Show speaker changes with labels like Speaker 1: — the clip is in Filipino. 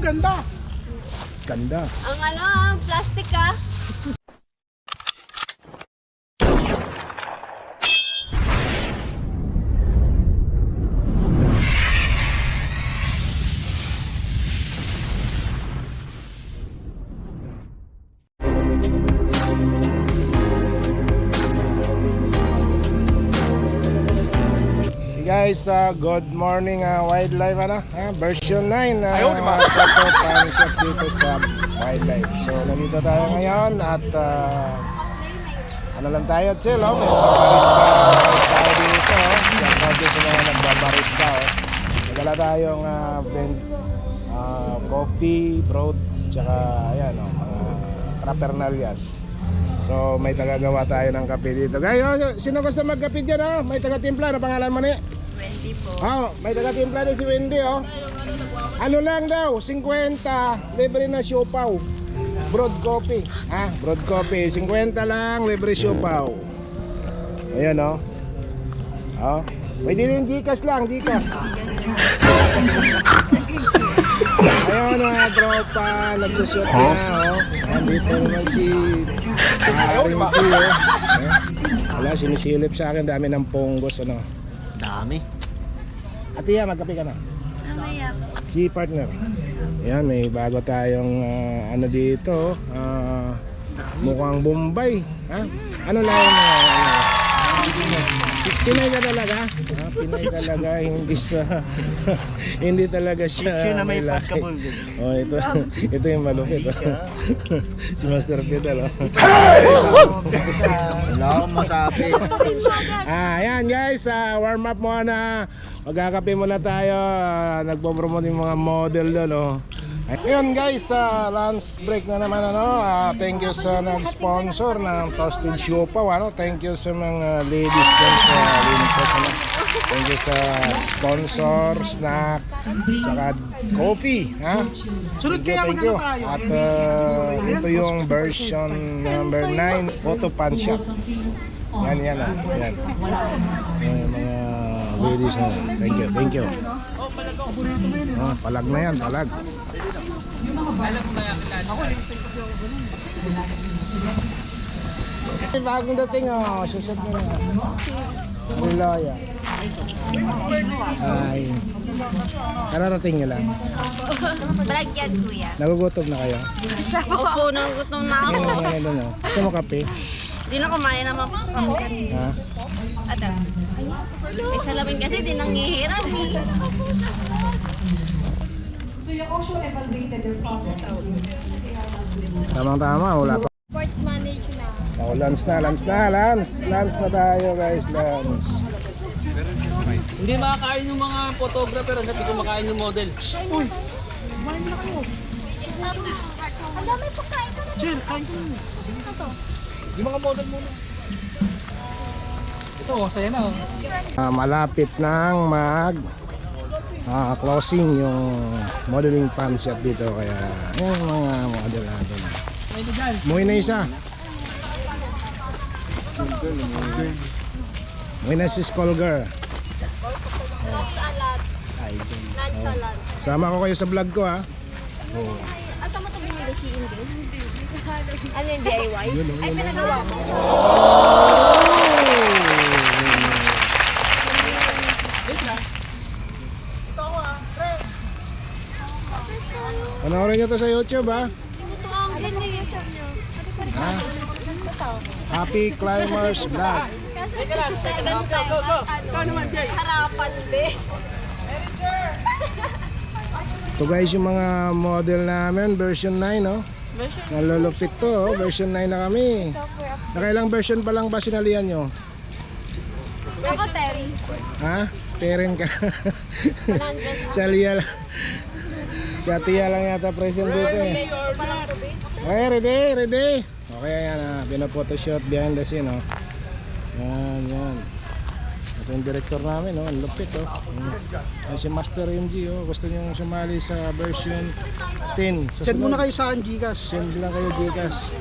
Speaker 1: Ganda. Ganda.
Speaker 2: Ang plastic ah.
Speaker 1: Guys, good morning wildlife version 9 photo pan-shot dito sa wildlife. So nandito tayo ngayon at ano lang tayo, chill may nagbabarista tayo dito yan dito mga nagbabarista nagdala tayong coffee, broad tsaka ayan mga parapernalias. So may tagagawa tayo ng kape dito. Guys, sino gusto magkape dyan may taga-timpla na pangalan mo ni?
Speaker 2: Wendy po.
Speaker 1: May taga-timpla din si Wendy Ano lang daw, 50 libre na siopaw. Broad coffee. Broad coffee, 50 lang libre siopaw. Ayan may din Gcash lang, Gcash. Ayun mga tropa, nagsushoot na Andito naman si Rinky wala, sinisilip sa akin, dami ng ponggos Dami. Atiya, magkape ka na.
Speaker 2: Mamaya.
Speaker 1: Si partner. Ayan, may bago tayong dito mukhang Bombay. Ano lang Pinay ka talaga? Pinay talaga, hindi talaga siya.
Speaker 3: Siya na may pagkabol.
Speaker 1: Ito yung malupit. Si Master Pedal.
Speaker 3: Wala akong masabi.
Speaker 1: Ayan guys, warm up muna. Magkakape muna tayo. Nagpo-promote yung mga model doon. Ayun guys, lunch break na naman thank you sa nag-sponsor ng Toasted Siopaw thank you sa mga ladies dyan sa Lintos thank you sa sponsor, snack saka coffee thank you. At ito yung version number 9 photo pan shot. Yan mga ladies thank you. Palag na yan, palag. Bagong dating susot na Rilaya. Ay, kararating nyo lang.
Speaker 2: Balagyan kuya.
Speaker 1: Nagugutom na kayo?
Speaker 2: Opo, nagugutom na ako.
Speaker 1: Gusto mo kape?
Speaker 2: Di na kumain naman po. Ate, may salamin kasi di nangihiram
Speaker 4: So you also evaluated their process.
Speaker 1: Tamang-tama, wala pa.
Speaker 2: Sports management.
Speaker 1: Lunch na tayo guys, lunch.
Speaker 5: Hindi makakain yung mga photographer at hindi kumakain yung model.
Speaker 4: Uy! Kumain na kayo!
Speaker 2: Ang dami po kain ka na.
Speaker 4: Sir, kain ko muna.
Speaker 5: Yung mga model muna. Ito, saya na
Speaker 1: Malapit nang closing yung modeling fan shop dito kaya yung mga model natin. Muwi na isa. Muwi na si Skull Girl.
Speaker 2: Nonchalant.
Speaker 1: Sama ko kayo sa vlog ko
Speaker 2: Asa mo ito binili si Indy? Ano yung DIY? Ay, pinagawa mo.
Speaker 1: Panoorin nyo to sa YouTube
Speaker 2: Ito ang YouTube nyo.
Speaker 1: Happy Climbers Vlog.
Speaker 2: Harapan, be.
Speaker 1: Ito guys yung mga model namin version 9 nalulupit to version 9 na kami. Nakailang version pa lang ba sinalihan nyo?
Speaker 2: Ako, Terry.
Speaker 1: Teren ka. Sa Lia lang. Si Atia lang yata present dito Okay, ready. Okay, ayan pinaphotoshoot behind the scene Yan. Ito yung director namin ang lupit si Master MG gusto nyo sumali sa version 10
Speaker 3: Send muna kayo sa akin, Gcash.
Speaker 1: Send lang kayo Gcash